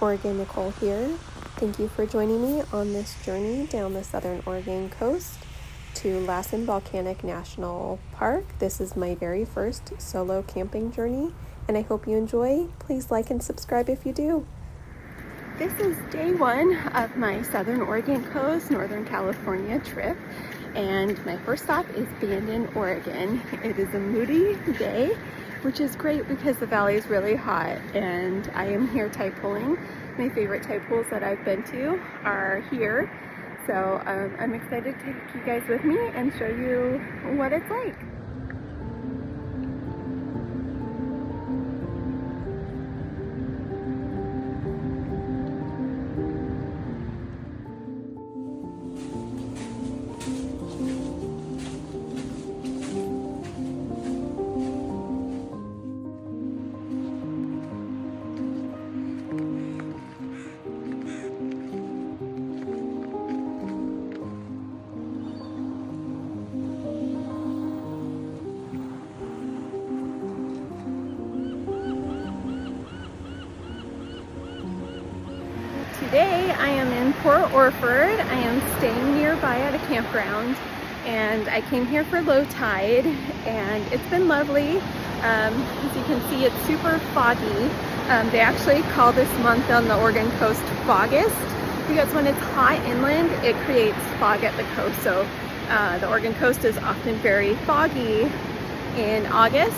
Oregon Nicole here. Thank you for joining me on this journey down the southern Oregon coast to Lassen Volcanic National Park. This is my very first solo camping journey, and I hope you enjoy. Please like and subscribe if you do. This is day one of my southern Oregon coast, Northern California trip, and my first stop is Bandon, Oregon. It is a moody day, which is great because the valley is really hot, and I am here tide pooling. My favorite tide pools that I've been to are here, so I'm excited to take you guys with me and show you what it's like. Today I am in Port Orford. I am staying nearby at a campground, and I came here for low tide, and it's been lovely. As you can see, it's super foggy. They actually call this month on the Oregon coast Fogust, because when it's hot inland it creates fog at the coast. So the Oregon coast is often very foggy in August,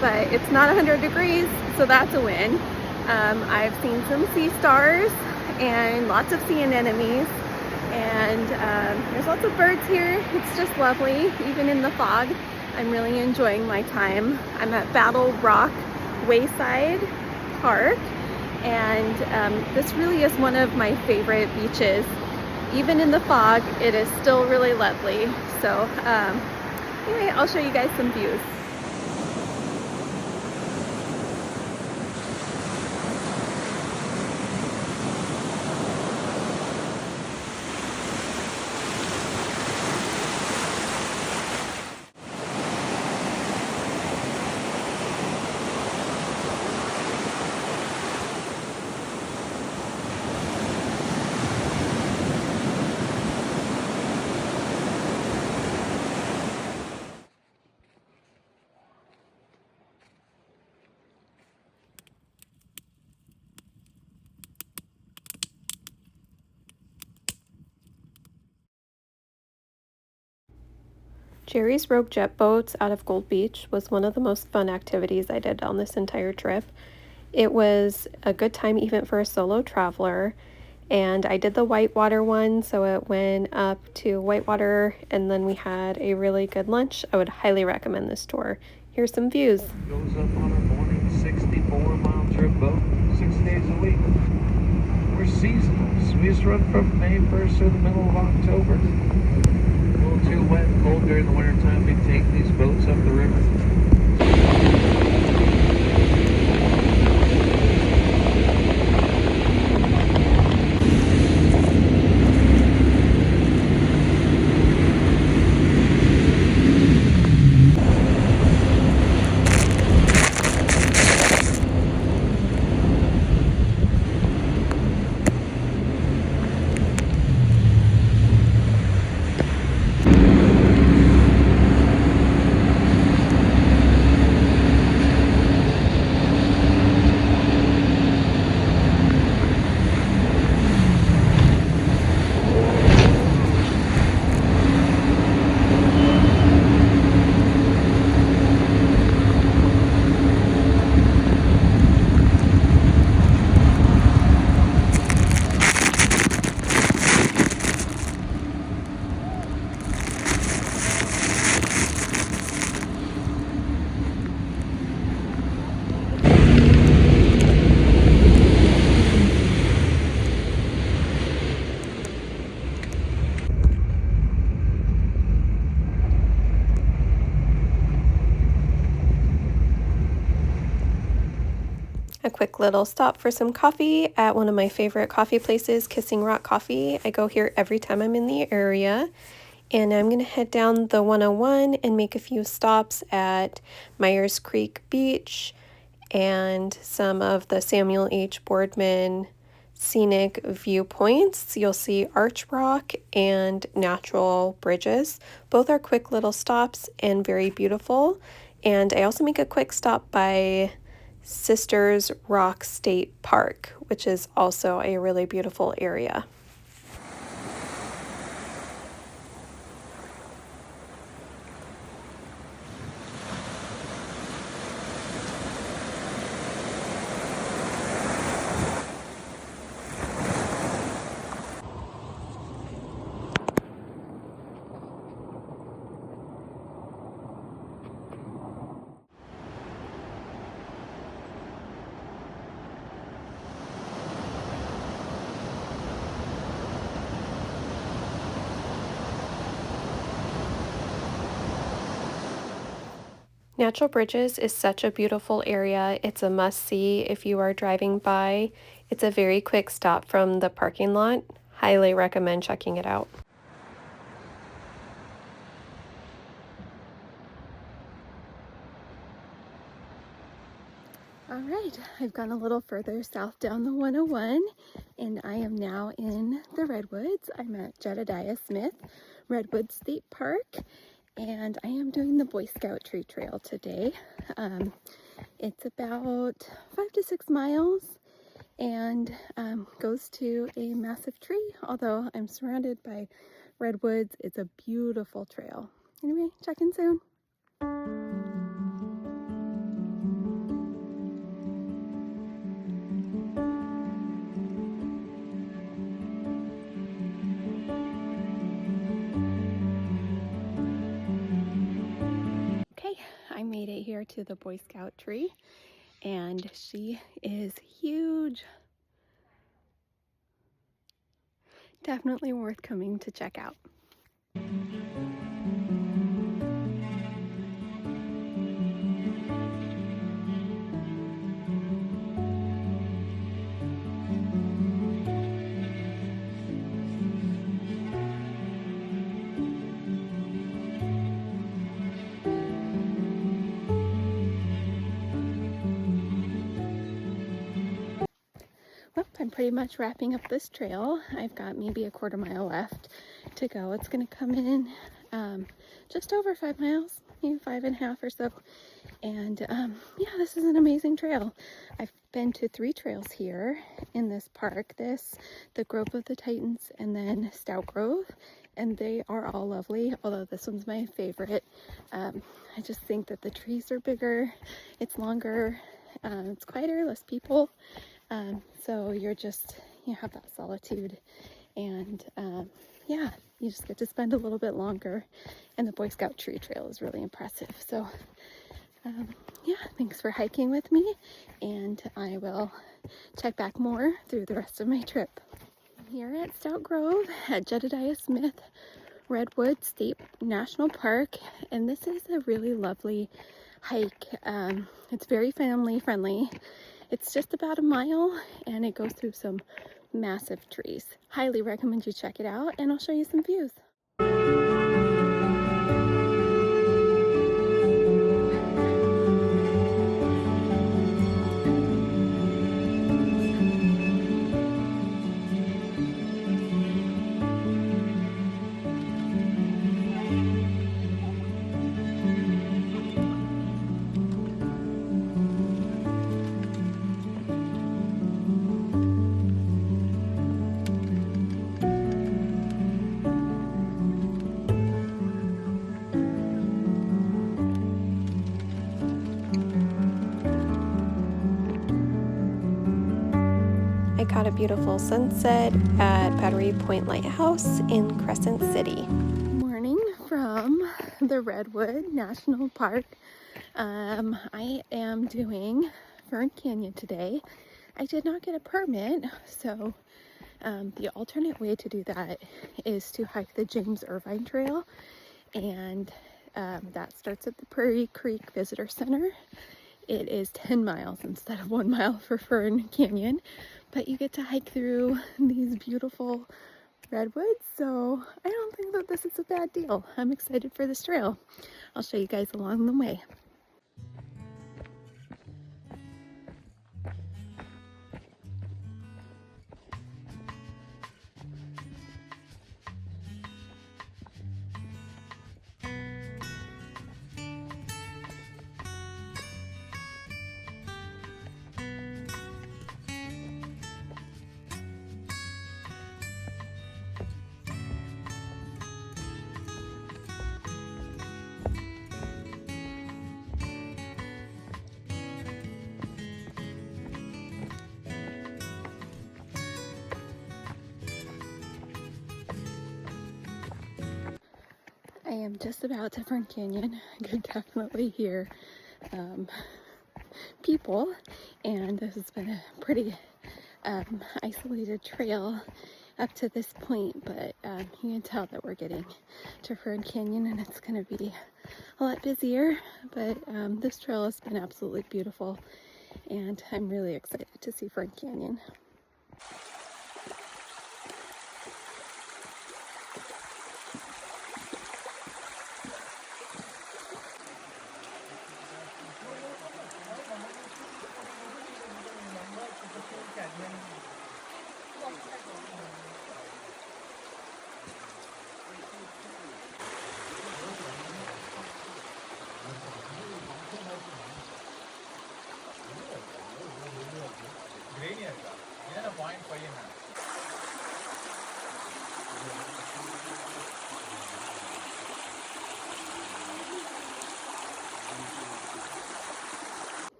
but it's not 100 degrees, so that's a win. I've seen some sea stars and lots of sea anemones, and there's lots of birds here. It's just lovely, even in the fog. I'm really enjoying my time. I'm at Battle Rock Wayside Park, and this really is one of my favorite beaches. Even in the fog, it is still really lovely. So anyway, I'll show you guys some views. Jerry's Rogue Jet Boats out of Gold Beach was one of the most fun activities I did on this entire trip. It was a good time even for a solo traveler, and I did the whitewater one, so it went up to whitewater, and then we had a really good lunch. I would highly recommend this tour. Here's some views. Goes up on our morning 64-mile trip boat 6 days a week. We're seasonals. We just run from May 1st to the middle of October. A little too wet and cold during the winter time. We take these boats up the river. A quick little stop for some coffee at one of my favorite coffee places, Kissing Rock Coffee. I go here every time I'm in the area. And I'm going to head down the 101 and make a few stops at Myers Creek Beach and some of the Samuel H. Boardman scenic viewpoints. You'll see arch rock and natural bridges. Both are quick little stops and very beautiful. And I also make a quick stop by Sisters Rock State Park, which is also a really beautiful area. Natural Bridges is such a beautiful area. It's a must-see if you are driving by. It's a very quick stop from the parking lot. Highly recommend checking it out. All right, I've gone a little further south down the 101, and I am now in the Redwoods. I'm at Jedediah Smith Redwoods State Park, and I am doing the Boy Scout Tree Trail today. It's about 5 to 6 miles and goes to a massive tree. Although I'm surrounded by redwoods, it's a beautiful trail. Anyway, check in soon. I made it here to the Boy Scout tree, and she is huge. Definitely worth coming to check out. Well, I'm pretty much wrapping up this trail. I've got maybe a quarter mile left to go. It's going to come in just over 5 miles, maybe 5.5 or so. And yeah, this is an amazing trail. I've been to 3 trails here in this park. The Grove of the Titans, and then Stout Grove. And they are all lovely, although this one's my favorite. I just think that the trees are bigger, it's longer, it's quieter, less people. So you have that solitude, and yeah, you just get to spend a little bit longer, and the Boy Scout Tree Trail is really impressive. So yeah, thanks for hiking with me, and I will check back more through the rest of my trip. I'm here at Stout Grove at Jedediah Smith Redwoods State National Park, and this is a really lovely hike. It's very family friendly. It's just about a mile, and it goes through some massive trees. Highly recommend you check it out, and I'll show you some views. I caught a beautiful sunset at Battery Point Lighthouse in Crescent City. Morning from the Redwood National Park. I am doing Fern Canyon today. I did not get a permit, so the alternate way to do that is to hike the James Irvine Trail, and that starts at the Prairie Creek Visitor Center. It is 10 miles instead of 1 mile for Fern Canyon, but you get to hike through these beautiful redwoods, so I don't think that this is a bad deal. I'm excited for this trail. I'll show you guys along the way. I am just about to Fern Canyon. I could definitely hear people, and this has been a pretty isolated trail up to this point, but you can tell that we're getting to Fern Canyon and it's going to be a lot busier, but this trail has been absolutely beautiful and I'm really excited to see Fern Canyon.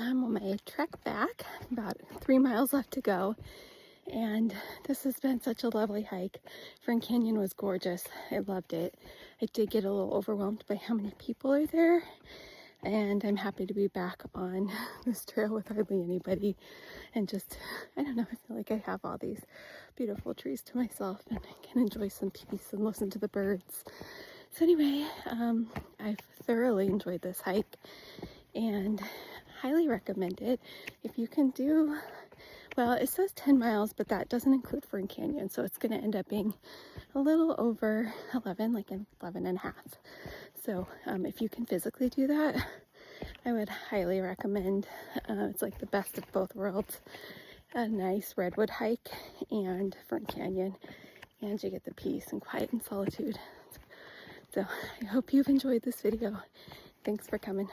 I'm on my trek back, about 3 miles left to go, and this has been such a lovely hike. Fern Canyon was gorgeous. I loved it. I did get a little overwhelmed by how many people are there, and I'm happy to be back on this trail with hardly anybody and just, I don't know, I feel like I have all these beautiful trees to myself and I can enjoy some peace and listen to the birds. So anyway, I've thoroughly enjoyed this hike and highly recommend it. If you can do, well, it says 10 miles, but that doesn't include Fern Canyon, so it's going to end up being a little over 11, like 11 and a half. So if you can physically do that, I would highly recommend. It's like the best of both worlds. A nice redwood hike and Fern Canyon, and you get the peace and quiet and solitude. So I hope you've enjoyed this video. Thanks for coming.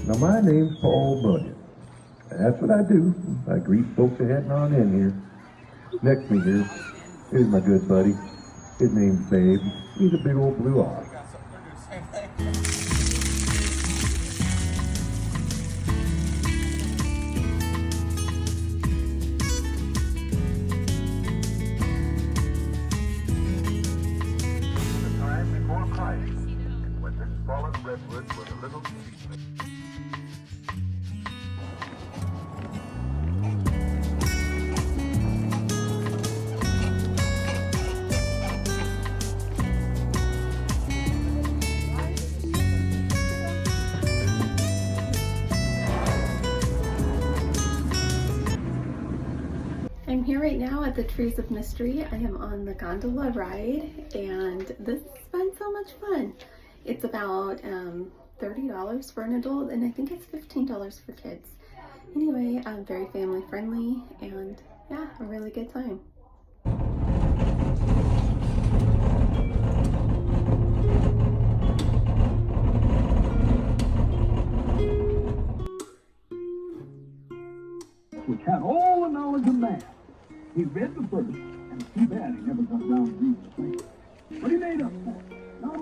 Now, my name's Paul Bunyan. That's what I do. I greet folks heading on in here. Next to me here's my good buddy. His name's Babe. He's a big old blue ox. The time before Christ, when this fallen redwood was a little secret. I'm here right now at the Trees of Mystery. I am on the gondola ride and this has been so much fun. It's about $30 for an adult and I think it's $15 for kids. Anyway, very family friendly and yeah, a really good time. Which had all the knowledge of man. He read the first, and too bad he never got around to reading the second. But he made up for it. No?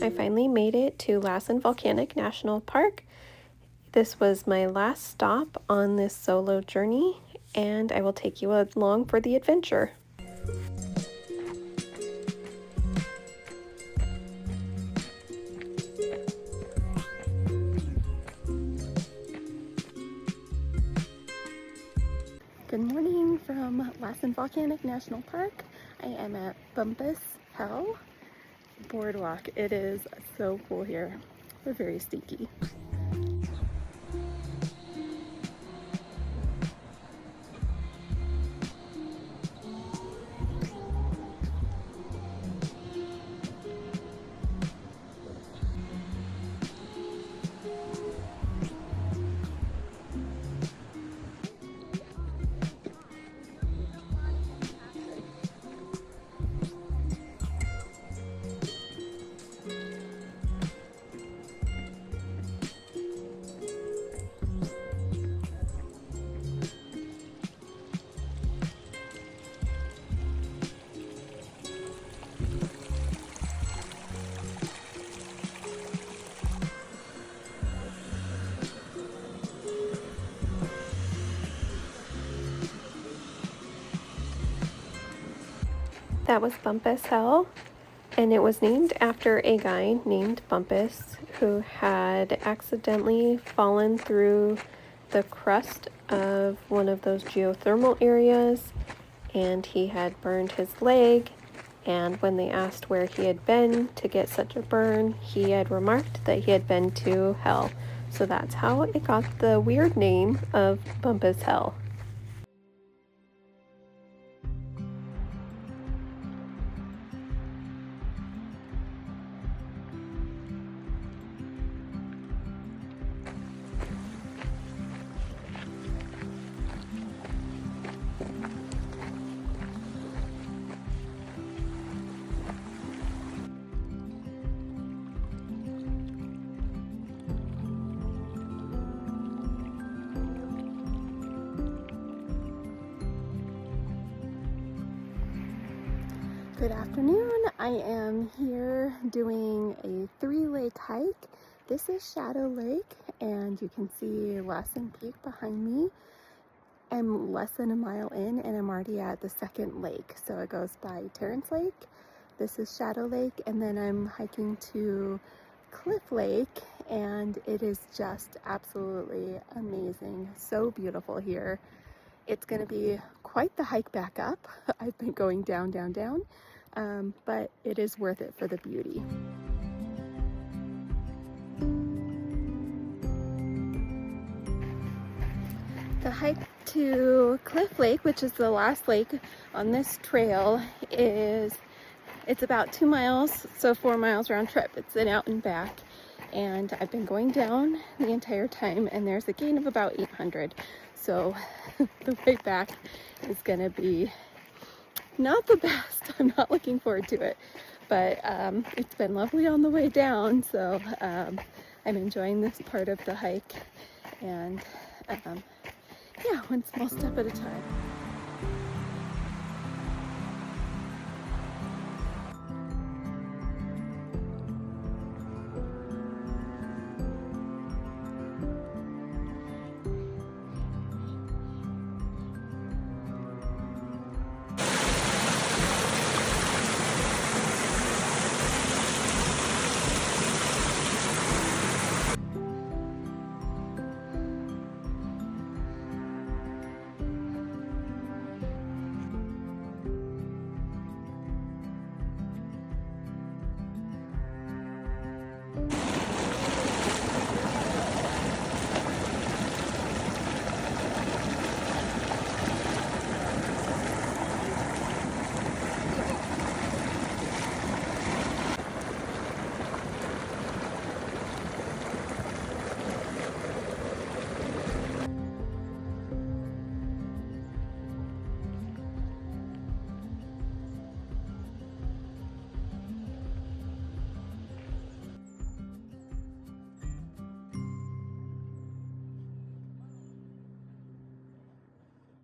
I finally made it to Lassen Volcanic National Park. This was my last stop on this solo journey, and I will take you along for the adventure. Good morning from Lassen Volcanic National Park. I am at Bumpus Hell Boardwalk. It is so cool here. We're very stinky. That was Bumpus Hell, and it was named after a guy named Bumpus who had accidentally fallen through the crust of one of those geothermal areas, and he had burned his leg. And when they asked where he had been to get such a burn, he had remarked that he had been to hell. So that's how it got the weird name of Bumpus Hell. Good afternoon. I am here doing a 3-lake hike. This is Shadow Lake, and you can see Lassen Peak behind me. I'm less than a mile in, and I'm already at the second lake. So it goes by Terrence Lake. This is Shadow Lake, and then I'm hiking to Cliff Lake, and it is just absolutely amazing. So beautiful here. It's going to be quite the hike back up. I've been going down, down, down. But it is worth it for the beauty. The hike to Cliff Lake, which is the last lake on this trail, it's about 2 miles, so 4 miles round trip. It's an out and back, and I've been going down the entire time, and there's a gain of about 800. So the way back is gonna be not the best. I'm not looking forward to it, but it's been lovely on the way down, so I'm enjoying this part of the hike, and yeah, one small step at a time.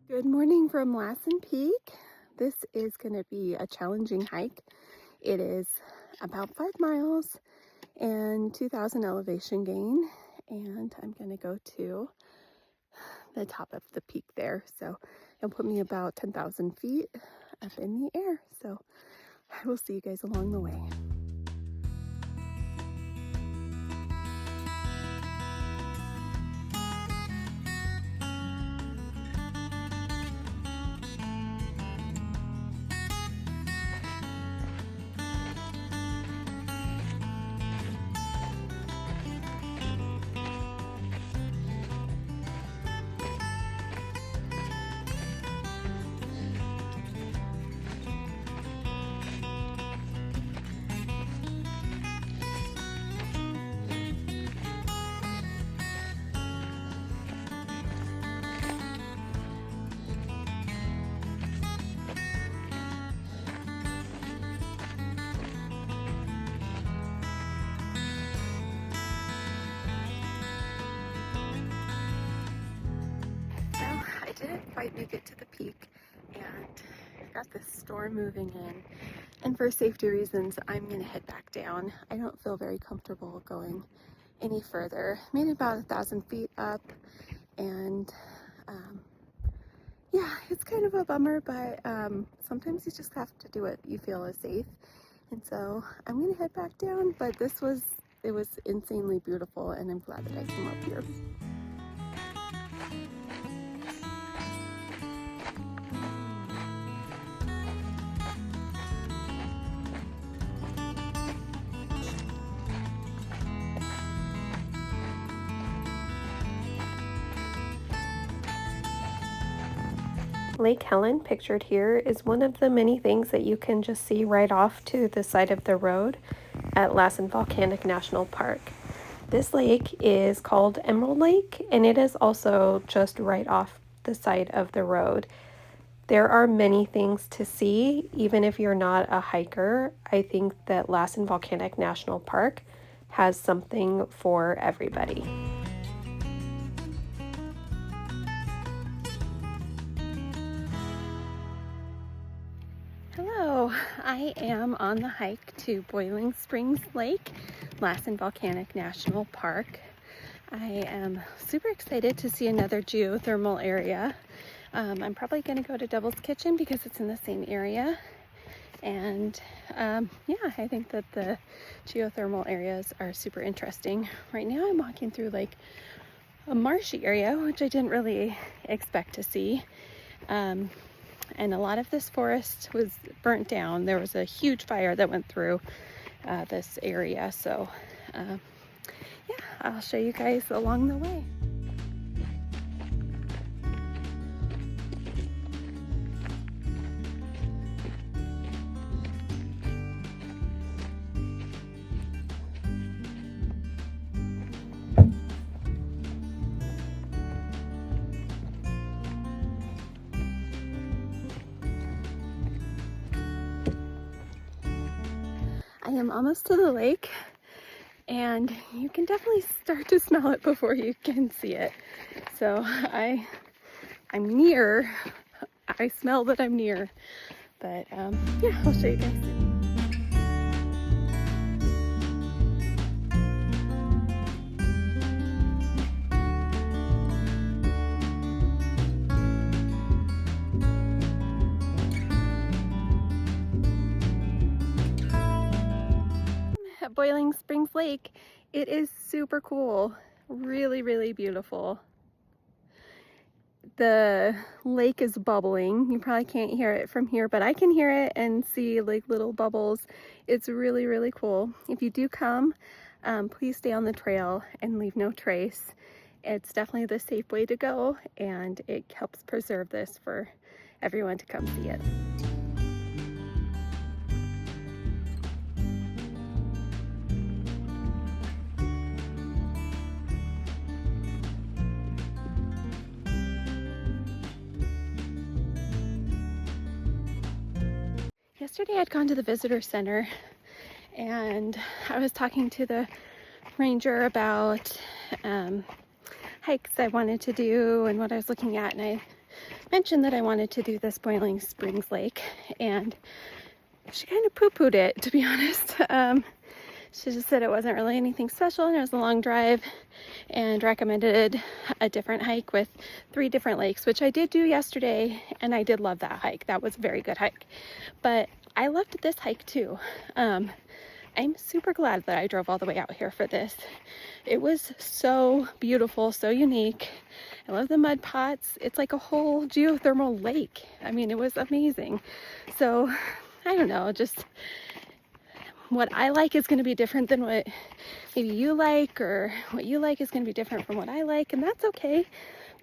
Good morning from Lassen Peak. This is going to be a challenging hike. It is about 5 miles, and 2,000 elevation gain. And I'm going to go to the top of the peak there. So it'll put me about 10,000 feet up in the air. So I will see you guys along the way. Didn't quite make it to the peak, and got this storm moving in, and for safety reasons I'm gonna head back down. I don't feel very comfortable going any further. Made about 1,000 feet up, and yeah, it's kind of a bummer, but sometimes you just have to do what you feel is safe. And so I'm gonna head back down, but it was insanely beautiful, and I'm glad that I came up here. Lake Helen, pictured here, is one of the many things that you can just see right off to the side of the road at Lassen Volcanic National Park. This lake is called Emerald Lake, and it is also just right off the side of the road. There are many things to see, even if you're not a hiker. I think that Lassen Volcanic National Park has something for everybody. Hello, I am on the hike to Boiling Springs Lake, Lassen Volcanic National Park. I am super excited to see another geothermal area. I'm probably going to go to Devil's Kitchen because it's in the same area. And yeah, I think that the geothermal areas are super interesting. Right now I'm walking through like a marshy area, which I didn't really expect to see. And a lot of this forest was burnt down. There was a huge fire that went through this area. So yeah, I'll show you guys along the way. I am almost to the lake, and you can definitely start to smell it before you can see it. So I'm near. I smell that I'm near, but yeah, I'll show you guys soon. At Boiling Springs Lake, it is super cool, really, really beautiful. The lake is bubbling. You probably can't hear it from here, but I can hear it and see like little bubbles. It's really, really cool. If you do come, please stay on the trail and leave no trace. It's definitely the safe way to go, and it helps preserve this for everyone to come see it. Yesterday I'd gone to the visitor center, and I was talking to the ranger about hikes I wanted to do and what I was looking at, and I mentioned that I wanted to do this Boiling Springs Lake, and she kind of poo-pooed it, to be honest. She just said it wasn't really anything special and it was a long drive, and recommended a different hike with 3 different lakes, which I did do yesterday, and I did love that hike. That was a very good hike. But I loved this hike too. I'm super glad that I drove all the way out here for this. It was so beautiful, so unique. I love the mud pots. It's like a whole geothermal lake. I mean, it was amazing. So I don't know, just what I like is going to be different than what maybe you like, or what you like is going to be different from what I like, and that's okay.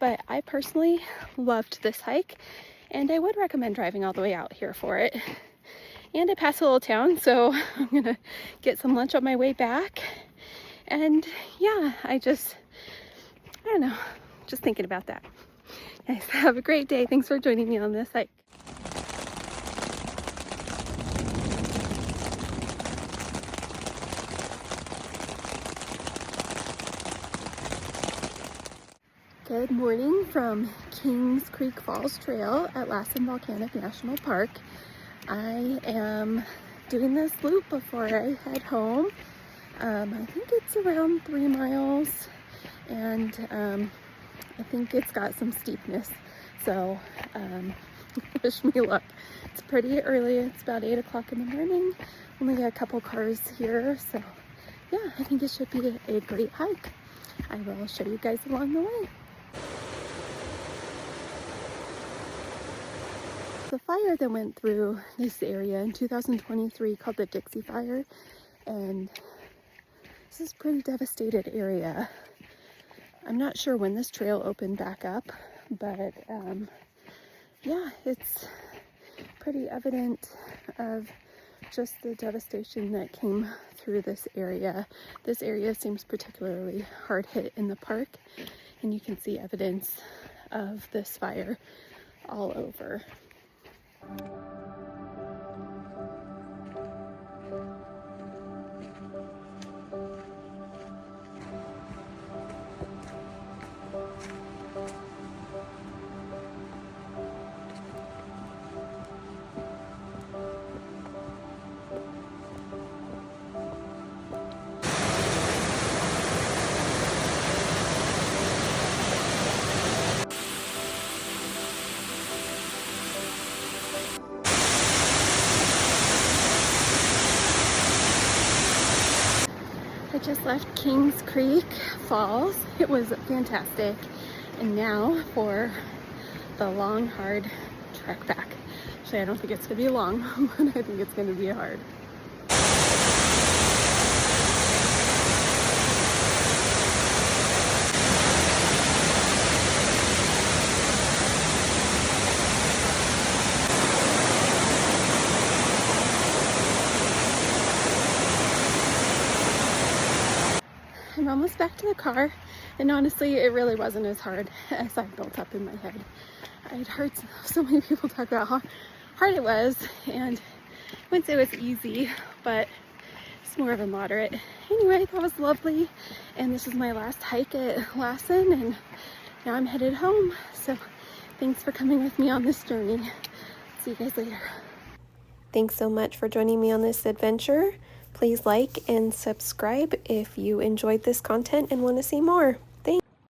But I personally loved this hike, and I would recommend driving all the way out here for it. And I passed a little town, so I'm gonna get some lunch on my way back. And yeah, I don't know, just thinking about that. Guys, have a great day. Thanks for joining me on this hike. Good morning from Kings Creek Falls Trail at Lassen Volcanic National Park. I am doing this loop before I head home. I think it's around 3 miles, and I think it's got some steepness, so wish me luck. It's pretty early. It's about 8 o'clock in the morning. Only got a couple cars here, so yeah, I think it should be a great hike. I will show you guys along the way. The fire that went through this area in 2023 called the Dixie Fire, and this is a pretty devastated area. I'm not sure when this trail opened back up, but yeah, it's pretty evident of just the devastation that came through this area. This area seems particularly hard hit in the park, and you can see evidence of this fire all over. I just left Kings Creek Falls. It was fantastic. And now for the long, hard trek back. Actually, I don't think it's gonna be long, but I think it's gonna be hard. I'm almost back to the car, and honestly, it really wasn't as hard as I built up in my head. I'd heard so many people talk about how hard it was, and I wouldn't say it was easy, but it's more of a moderate. Anyway, that was lovely, and this is my last hike at Lassen, and now I'm headed home. So thanks for coming with me on this journey. See you guys later. Thanks so much for joining me on this adventure. Please like and subscribe if you enjoyed this content and want to see more.